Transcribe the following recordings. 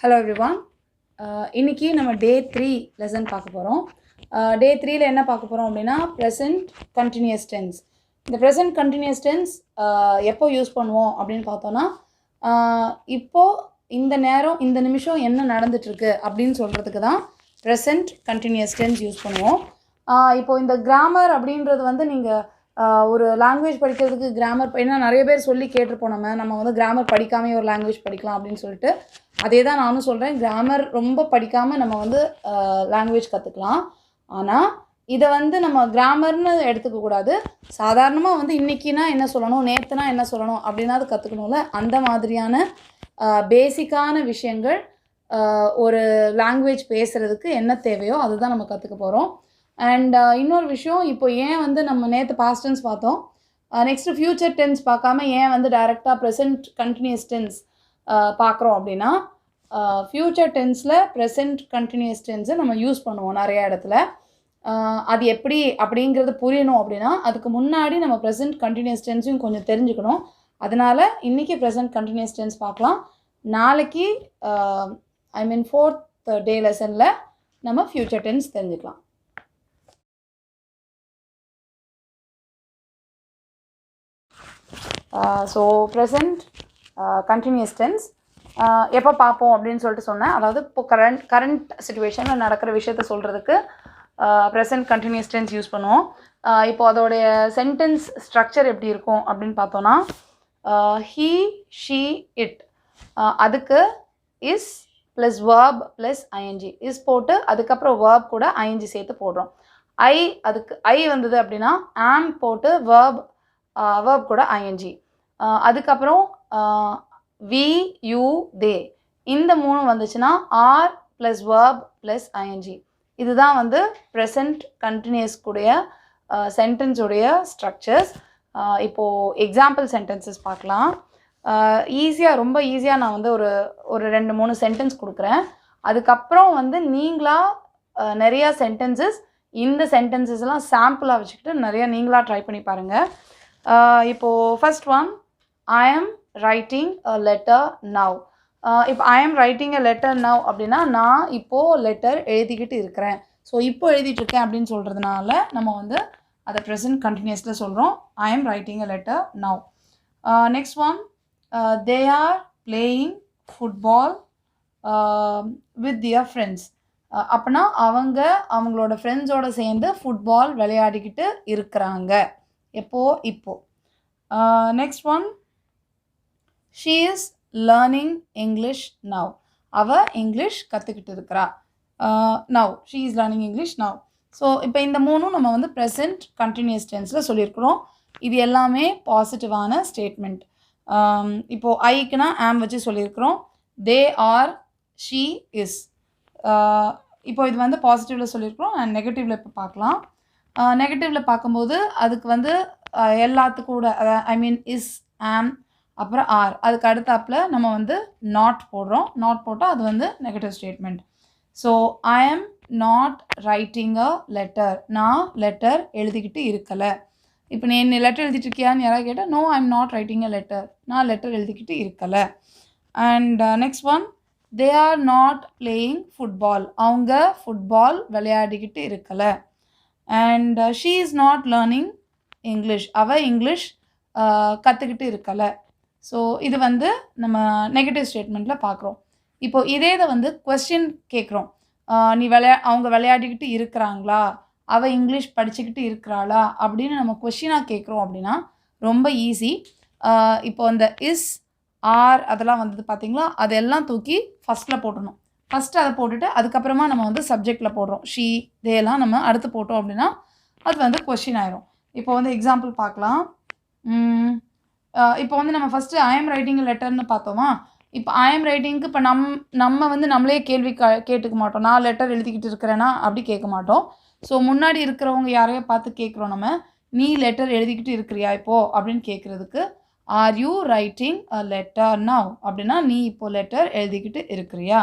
Hello everyone. இன்னைக்கு நம்ம டே 3 lesson பார்க்க போகிறோம். டே 3ல என்ன பார்க்க போகிறோம் அப்படின்னா ப்ரெசன்ட் கண்டினியூஸ் டென்ஸ். இந்த ப்ரெசன்ட் கண்டினியூஸ் டென்ஸ் எப்போ யூஸ் பண்ணுவோம் அப்படின்னு பார்த்தோன்னா இப்போது இந்த நேரம் இந்த நிமிஷம் என்ன நடந்துட்டுருக்கு அப்படின்னு சொல்கிறதுக்கு தான் ப்ரெசன்ட் கண்டினியூஸ் டென்ஸ் யூஸ் பண்ணுவோம். இப்போது இந்த கிராமர் அப்படின்றது வந்து நீங்கள் ஒரு லாங்குவேஜ் படிக்கிறதுக்கு கிராமர் ஏன்னா நிறைய பேர் சொல்லி கேட்டிருப்போம் நம்ம வந்து கிராமர் படிக்காமே ஒரு லாங்குவேஜ் படிக்கலாம் அப்படின்னு சொல்லிட்டு அதே தான் நானும் சொல்கிறேன். கிராமர் ரொம்ப படிக்காமல் நம்ம வந்து லாங்குவேஜ் கற்றுக்கலாம். ஆனால் இதை வந்து நம்ம கிராமர்னு எடுத்துக்கக்கூடாது. சாதாரணமாக வந்து இன்றைக்கினா என்ன சொல்லணும், நேற்றுனா என்ன சொல்லணும் அப்படின்னாது கற்றுக்கணும்ல. அந்த மாதிரியான பேசிக்கான விஷயங்கள் ஒரு லாங்குவேஜ் பேசுகிறதுக்கு என்ன தேவையோ அதுதான் நம்ம கற்றுக்க போகிறோம். அண்ட் இன்னொரு விஷயம், இப்போ ஏன் வந்து நம்ம நேற்று பாஸ்ட் டென்ஸ் பார்த்தோம், நெக்ஸ்ட்டு ஃப்யூச்சர் டென்ஸ் பார்க்காம ஏன் வந்து டைரெக்டாக ப்ரெசன்ட் கண்டினியூஸ் டென்ஸ் பார்க்குறோம் அப்படின்னா ஃப்யூச்சர் டென்ஸில் ப்ரெசன்ட் கண்டினியூஸ் டென்ஸை நம்ம யூஸ் பண்ணுவோம் நிறையா இடத்துல. அது எப்படி அப்படிங்கிறது புரியணும் அப்படின்னா அதுக்கு முன்னாடி நம்ம ப்ரெசன்ட் கண்டினியூஸ் டென்ஸையும் கொஞ்சம் தெரிஞ்சுக்கணும். அதனால் இன்றைக்கி ப்ரெசன்ட் கண்டினியூஸ் டென்ஸ் பார்க்கலாம். நாளைக்கு ஃபோர்த் டே லெசனில் நம்ம ஃப்யூச்சர் டென்ஸ் தெரிஞ்சுக்கலாம். ஸோ ப்ரெசன்ட் கண்டினியூஸ் டென்ஸ் எப்போ பார்ப்போம் அப்படின்னு சொல்லிட்டு சொன்னேன். அதாவது இப்போ கரண்ட் சிச்சுவேஷனில் நடக்கிற விஷயத்த சொல்கிறதுக்கு ப்ரெசன்ட் கண்டினியூஸ் டென்ஸ் யூஸ் பண்ணுவோம். இப்போ அதோடைய சென்டென்ஸ் ஸ்ட்ரக்சர் எப்படி இருக்கும் அப்படின்னு பார்த்தோன்னா ஹீ, ஷீ, இட், அதுக்கு is plus verb plus ING. Is போட்டு அதுக்கப்புறம் வேர்ப் கூட ஐஎன்ஜி சேர்த்து போடுறோம். அதுக்கு வந்தது அப்படின்னா ஆம் போட்டு வேர்ப் கூட ஐஎன்ஜி. அதுக்கப்புறம் வி, யூ, தே, இந்த மூணு வந்துச்சுன்னா are plus verb plus ING. இதுதான் வந்து ப்ரெசன்ட் கண்டினியூஸ் கூடிய சென்டென்ஸுடைய ஸ்ட்ரக்சர்ஸ். இப்போது எக்ஸாம்பிள் சென்டென்சஸ் பார்க்கலாம். ரொம்ப ஈஸியாக நான் வந்து ஒரு 2-3 சென்டென்ஸ் கொடுக்குறேன். அதுக்கப்புறம் வந்து நீங்களாக நிறையா சென்டென்சஸ், இந்த சென்டென்சஸ்லாம் சாம்பிளாக வச்சுக்கிட்டு நிறையா நீங்களாக ட்ரை பண்ணி பாருங்கள். இப்போது first one, I am writing a letter now. இப்போ ஐ am writing a letter now அப்படின்னா நான் இப்போது லெட்டர் எழுதிக்கிட்டு இருக்கிறேன். ஸோ இப்போ எழுதிட்டுருக்கேன் அப்படின்னு சொல்கிறதுனால நம்ம வந்து அதை ப்ரெசன்ட் கண்டினியூஸில் சொல்கிறோம். I am writing a letter now. Next one, they are playing football with their friends. அப்படின்னா அவங்களோட ஃப்ரெண்ட்ஸோடு சேர்ந்து ஃபுட்பால் விளையாடிக்கிட்டு இருக்கிறாங்க. இப்போ. Next one, she is learning English now. அவள் இங்கிலீஷ் கற்றுக்கிட்டு இருக்கிறா. Now, she is learning English now. So இப்போ இந்த மூணும் நம்ம வந்து ப்ரெசன்ட் கண்டினியூஸ் டென்ஸில் சொல்லியிருக்கிறோம். இது எல்லாமே பாசிட்டிவான ஸ்டேட்மெண்ட். இப்போது ஐக்குனா ஆம் வச்சு சொல்லியிருக்கிறோம். They are, she is. இப்போ இது வந்து பாசிட்டிவில் சொல்லியிருக்கிறோம். அண்ட் நெகட்டிவில் இப்போ பார்க்கலாம். நெகட்டிவில் பார்க்கும்போது அதுக்கு வந்து எல்லாத்துக்கூட இஸ், ஆம், அப்புறம் ஆர், அதுக்கு அடுத்தாப்பில் நம்ம வந்து நாட் போடுறோம். நாட் போட்டால் அது வந்து negative statement. So I am not writing a letter. நான் லெட்டர் எழுதிக்கிட்டு இருக்கலை. இப்போ நீ லெட்டர் எழுதிட்டு இருக்கியான்னு யாராவது கேட்டால் no, I am not writing a letter, நான் லெட்டர் எழுதிக்கிட்டு இருக்கலை. And next one, they are not playing football. அவங்க ஃபுட்பால் விளையாடிக்கிட்டு இருக்கலை. And she is not learning English. அவள் இங்கிலீஷ் கற்றுக்கிட்டு இருக்கலை. ஸோ இது வந்து நம்ம நெகட்டிவ் ஸ்டேட்மெண்ட்டில் பார்க்குறோம். இப்போது இதே வந்து கொஸ்டின் கேட்குறோம். அவங்க விளையாடிக்கிட்டு இருக்கிறாங்களா, அவள் இங்கிலீஷ் படிச்சுக்கிட்டு இருக்கிறாளா அப்படின்னு நம்ம கொஸ்டினாக கேட்குறோம் அப்படின்னா ரொம்ப ஈஸி. இப்போ அந்த இஸ், ஆர் அதெல்லாம் வந்தது பார்த்தீங்களா, அதெல்லாம் தூக்கி ஃபஸ்ட்டில் போட்டணும். ஃபஸ்ட்டு அதை போட்டுட்டு அதுக்கப்புறமா நம்ம வந்து சப்ஜெக்டில் போடுறோம். ஷீ, தேலாம் நம்ம அடுத்து போட்டோம் அப்படின்னா அது வந்து கொஸ்டின் ஆயிரும். இப்போ வந்து எக்ஸாம்பிள் பார்க்கலாம். இப்போ வந்து நம்ம ஃபஸ்ட்டு ஐ ஆம் ரைட்டிங் லெட்டர்னு பார்த்தோமா. இப்போ ஐ ஆம் ரைட்டிங்க்கு இப்போ நம்ம வந்து நம்மளே கேள்வி கேட்டுக்க மாட்டோம். நான் லெட்டர் எழுதிக்கிட்டு இருக்கிறேன்னா அப்படி கேட்க மாட்டோம். ஸோ முன்னாடி இருக்கிறவங்க யாரையோ பார்த்து கேட்குறோம். நம்ம நீ லெட்டர் எழுதிக்கிட்டு இருக்கிறியா இப்போது அப்படின்னு கேட்குறதுக்கு are you writing a letter now அப்படின்னா நீ இப்போது லெட்டர் எழுதிக்கிட்டு இருக்கிறியா.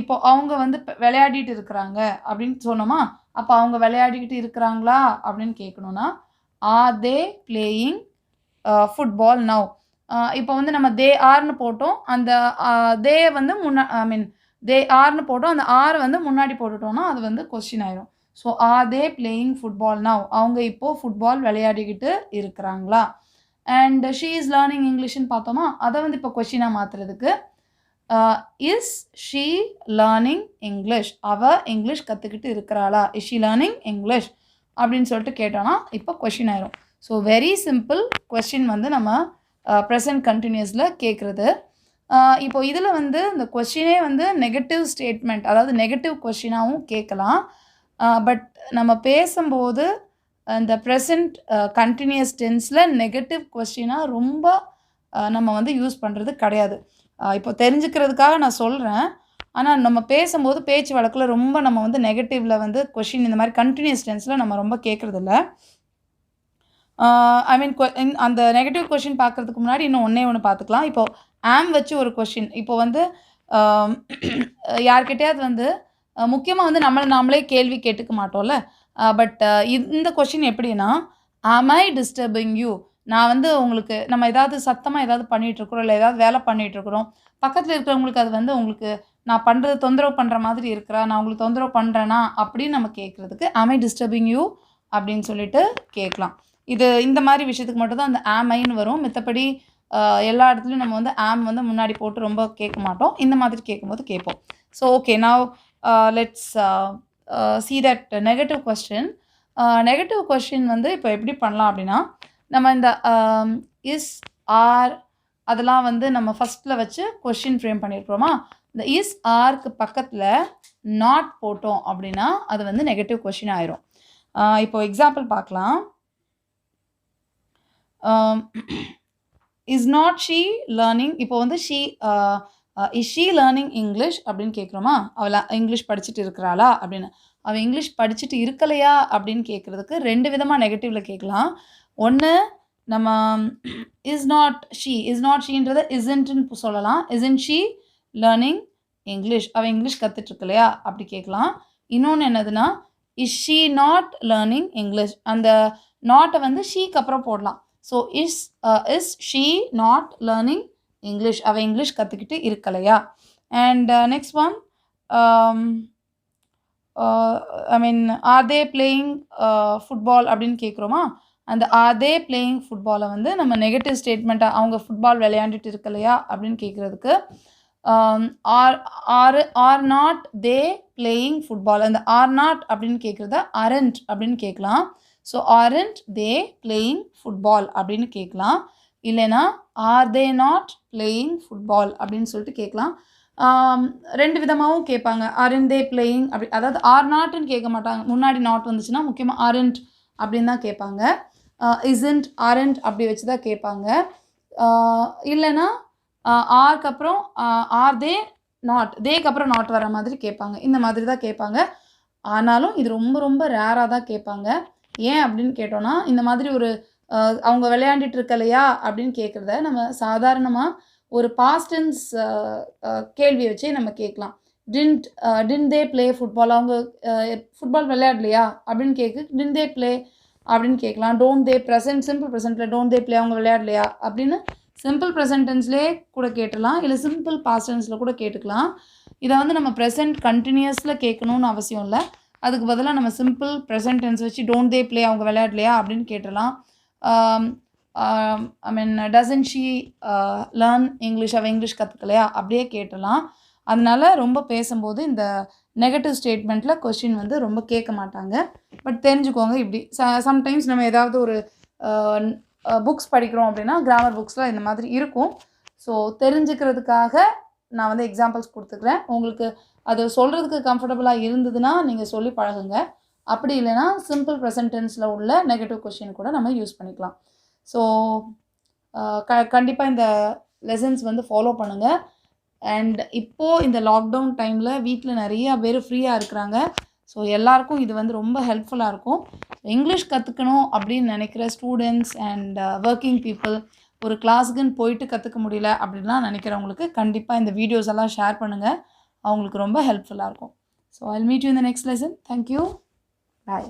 இப்போ அவங்க வந்து விளையாடிட்டு இருக்கிறாங்க அப்படின்னு சொன்னோமா. அப்போ அவங்க விளையாடிக்கிட்டு இருக்கிறாங்களா அப்படின்னு கேட்கணுன்னா are they playing football now. இப்போ வந்து நம்ம தே ஆர்னு போட்டோம். அந்த தே வந்து தே ஆர்னு போட்டோம். அந்த ஆர் வந்து முன்னாடி போட்டுட்டோம்னா அது வந்து கொஸ்டின் ஆயிரும். So are they playing football now? அவங்க இப்போ ஃபுட்பால் விளையாடிக்கிட்டு இருக்கிறாங்களா? அண்ட் ஷீ இஸ் லேர்னிங் இங்கிலீஷ்னு பார்த்தோமா? அதை வந்து இப்போ கொஸ்டினாக மாற்றுறதுக்கு இஸ் ஷீ லேர்னிங் இங்கிலீஷ்? அவள் இங்கிலீஷ் கற்றுக்கிட்டு இருக்கிறாளா? இஸ் ஷீ லேர்னிங் இங்கிலீஷ் அப்படின்னு சொல்லிட்டு கேட்டோன்னா இப்போ கொஸ்டின் ஆயிரும். ஸோ வெரி சிம்பிள் கொஸ்டின் வந்து நம்ம ப்ரெசன்ட் கண்டினியூஸில் கேட்குறது. இப்போ இதில் வந்து இந்த கொஸ்டினே வந்து நெகட்டிவ் ஸ்டேட்மெண்ட், அதாவது நெகட்டிவ் கொஸ்டினாகவும் கேட்கலாம். பட் நம்ம பேசும்போது இந்த ப்ரெசன்ட் கண்டினியூஸ் டென்ஸில் நெகட்டிவ் கொஸ்டினாக ரொம்ப நம்ம வந்து யூஸ் பண்ணுறது கிடையாது. இப்போ தெரிஞ்சுக்கிறதுக்காக நான் சொல்கிறேன். ஆனால் நம்ம பேசும்போது பேச்சு வழக்கில் ரொம்ப நம்ம வந்து நெகட்டிவில் வந்து கொஸ்டின் இந்த மாதிரி கண்டினியூஸ் டென்ஸில் நம்ம ரொம்ப கேட்குறதில்ல. ஐ மீன் அந்த நெகட்டிவ் கொஸ்டின் பார்க்குறதுக்கு முன்னாடி இன்னும் ஒன்று பார்த்துக்கலாம். இப்போது ஆம் வச்சு ஒரு கொஸ்டின் இப்போ வந்து யார்கிட்டையாவது வந்து முக்கியமாக வந்து நாமளே கேள்வி கேட்டுக்க மாட்டோம்ல. பட் இந்த கொஸ்டின் எப்படின்னா, ஆம் ஐ டிஸ்டர்பிங் யூ? நான் வந்து உங்களுக்கு நம்ம ஏதாவது சத்தமாக ஏதாவது பண்ணிகிட்ருக்குறோம், இல்லை ஏதாவது வேலை பண்ணிகிட்ருக்குறோம், பக்கத்தில் இருக்கிறவங்களுக்கு அது வந்து உங்களுக்கு நான் பண்ணுறது தொந்தரவு பண்ணுற மாதிரி இருக்கிறா, நான் உங்களுக்கு தொந்தரவு பண்ணுறேன்னா அப்படின்னு நம்ம கேட்குறதுக்கு ஆம் ஐ டிஸ்டர்பிங் யூ அப்படின்னு சொல்லிட்டு கேட்கலாம். இது இந்த மாதிரி விஷயத்துக்கு மட்டும் தான் அந்த ஆம் ஐன்னு வரும். மித்தபடி எல்லா இடத்துலையும் நம்ம வந்து ஆம் வந்து முன்னாடி போட்டு ரொம்ப கேட்க மாட்டோம். இந்த மாதிரி கேட்கும்போது கேட்போம். So okay, now let's see that negative question. Negative question வந்து இப்போ எப்படி பண்ணலாம் அப்படின்னா, நம்ம இந்த இஸ் ஆர் அதெல்லாம் வந்து நம்ம ஃபஸ்ட்டில் வச்சு கொஸ்டின் ஃப்ரேம் பண்ணியிருக்கிறோமா, இந்த இஸ் ஆருக்கு பக்கத்தில் நாட் போட்டோம் அப்படின்னா அது வந்து நெகட்டிவ் கொஸ்டின் ஆயிரும். இப்போ எக்ஸாம்பிள் பார்க்கலாம். Is not she learning? இப்போ வந்து she is she learning English அப்படின்னு கேட்குறோமா, அவள் இங்கிலீஷ் படிச்சுட்டு இருக்கிறாளா அப்படின்னு. அவள் இங்கிலீஷ் படிச்சுட்டு இருக்கலையா அப்படின்னு கேட்குறதுக்கு ரெண்டு விதமாக நெகட்டிவில் கேட்கலாம். ஒன்று, நம்ம இஸ் நாட் ஷீன்றதை இஸ்ன்ட்னு சொல்லலாம். Isn't she learning English? அவள் இங்கிலீஷ் கற்றுட்ருக்கலையா அப்படி கேட்கலாம். இன்னொன்று என்னதுன்னா, is she not learning English? அந்த நாட்டை வந்து ஷீக்கு அப்புறம் போடலாம். So is she not learning English? அவள் இங்கிலீஷ் கற்றுக்கிட்டு இருக்கலையா? And next one, I mean are they playing football அப்படின்னு கேட்குறோமா, அந்த ஆர் தே பிளேயிங் ஃபுட்பாலை வந்து நம்ம நெகட்டிவ் ஸ்டேட்மெண்ட்டாக அவங்க ஃபுட்பால் விளையாண்டுட்டு இருக்கலையா அப்படின்னு கேட்குறதுக்கு are not they playing football, அந்த ஆர் நாட் அப்படின்னு கேட்குறத அரண்ட் அப்படின்னு கேட்கலாம். So aren't they playing football அப்படின்னு கேட்கலாம். இல்லைனா are they not playing football அப்படின்னு சொல்லிட்டு கேட்கலாம். ரெண்டு விதமாகவும் கேட்பாங்க. ஆரண்ட் தே பிளேயிங் அப்படி, அதாவது ஆர் நாட்னு கேட்க மாட்டாங்க. முன்னாடி நாட் வந்துச்சுன்னா முக்கியமாக ஆரண்ட் அப்படின்னு தான் கேட்பாங்க. இஸ்ன்ட் ஆரண்ட் அப்படி வச்சு தான் கேட்பாங்க. இல்லைனா ஆருக்கு அப்புறம் ஆர் தே நாட், தேக்கு அப்புறம் நாட் வர மாதிரி கேட்பாங்க. இந்த மாதிரி தான் கேட்பாங்க. ஆனாலும் இது ரொம்ப ரொம்ப ரேராக தான் கேட்பாங்க. ஏன் அப்படின்னு கேட்டோன்னா, இந்த மாதிரி ஒரு அவங்க விளையாண்டுட்டு இருக்கலையா அப்படின்னு கேட்குறத நம்ம சாதாரணமாக ஒரு பாஸ்ட் டென்ஸ் கேள்வியை வச்சே நம்ம கேட்கலாம். Didn't they play football? அவங்க ஃபுட்பால் விளையாடலையா அப்படின்னு டின் தே ப்ளே அப்படின்னு கேட்கலாம். டோன்ட் தே ப்ரெசன்ட், சிம்பிள் ப்ரெசென்ட்டில் டோன்ட் தே ப்ளே அவங்க விளையாடலையா அப்படின்னு சிம்பிள் ப்ரெசன்ட் டென்ஸ்லேயே கூட கேட்டலாம், இல்லை சிம்பிள் பாஸ்ட் டென்ஸில் கூட கேட்டுக்கலாம். இதை வந்து நம்ம ப்ரெசன்ட் கண்டினியூஸில் கேட்கணுன்னு அவசியம் இல்லை. அதுக்கு பதிலாக நம்ம சிம்பிள் ப்ரெசன்ட் டென்ஸ் வச்சு டோன்ட் தே ப்ளே அவங்க விளையாடலையா அப்படின்னு கேட்டலாம். ஐ மீன் டசன்ட் ஷீ லேர்ன் இங்கிலீஷ்? அவள் இங்கிலீஷ் கற்றுக்கலையா அப்படியே கேட்டலாம். அதனால் ரொம்ப பேசும்போது இந்த நெகட்டிவ் ஸ்டேட்மெண்ட்டில் கொஸ்டின் வந்து ரொம்ப கேட்க மாட்டாங்க. பட் தெரிஞ்சுக்கோங்க இப்படி. சம்டைம்ஸ் நம்ம ஏதாவது ஒரு புக்ஸ் படிக்கிறோம் அப்படின்னா கிராமர் புக்ஸில் இந்த மாதிரி இருக்கும். ஸோ தெரிஞ்சுக்கிறதுக்காக நான் வந்து எக்ஸாம்பிள்ஸ் கொடுத்துக்கிறேன். உங்களுக்கு அது சொல்கிறதுக்கு கம்ஃபர்டபுளாக இருந்ததுன்னா நீங்கள் சொல்லி பழகுங்க. அப்படி இல்லைனா சிம்பிள் ப்ரெசன்ட் டென்ஸில் உள்ள நெகட்டிவ் கொஸ்டின் கூட நம்ம யூஸ் பண்ணிக்கலாம். ஸோ கண்டிப்பாக இந்த லெசன்ஸ் வந்து ஃபாலோ பண்ணுங்கள். அண்ட் இப்போது இந்த லாக்டவுன் டைமில் வீட்டில் நிறையா பேர் ஃப்ரீயாக இருக்கிறாங்க. ஸோ எல்லாருக்கும் இது வந்து ரொம்ப ஹெல்ப்ஃபுல்லாக இருக்கும். இங்கிலீஷ் கற்றுக்கணும் அப்படின்னு நினைக்கிற ஸ்டூடெண்ட்ஸ் அண்ட் ஒர்க்கிங் பீப்புள், ஒரு கிளாஸுக்குன்னு போயிட்டு கற்றுக்க முடியல அப்படின்லாம் நினைக்கிறவங்களுக்கு கண்டிப்பாக இந்த வீடியோஸ் எல்லாம் ஷேர் பண்ணுங்கள். அவங்களுக்கு ரொம்ப ஹெல்ப்ஃபுல்லாக இருக்கும். So I will meet you in the next lesson. Thank you. Bye.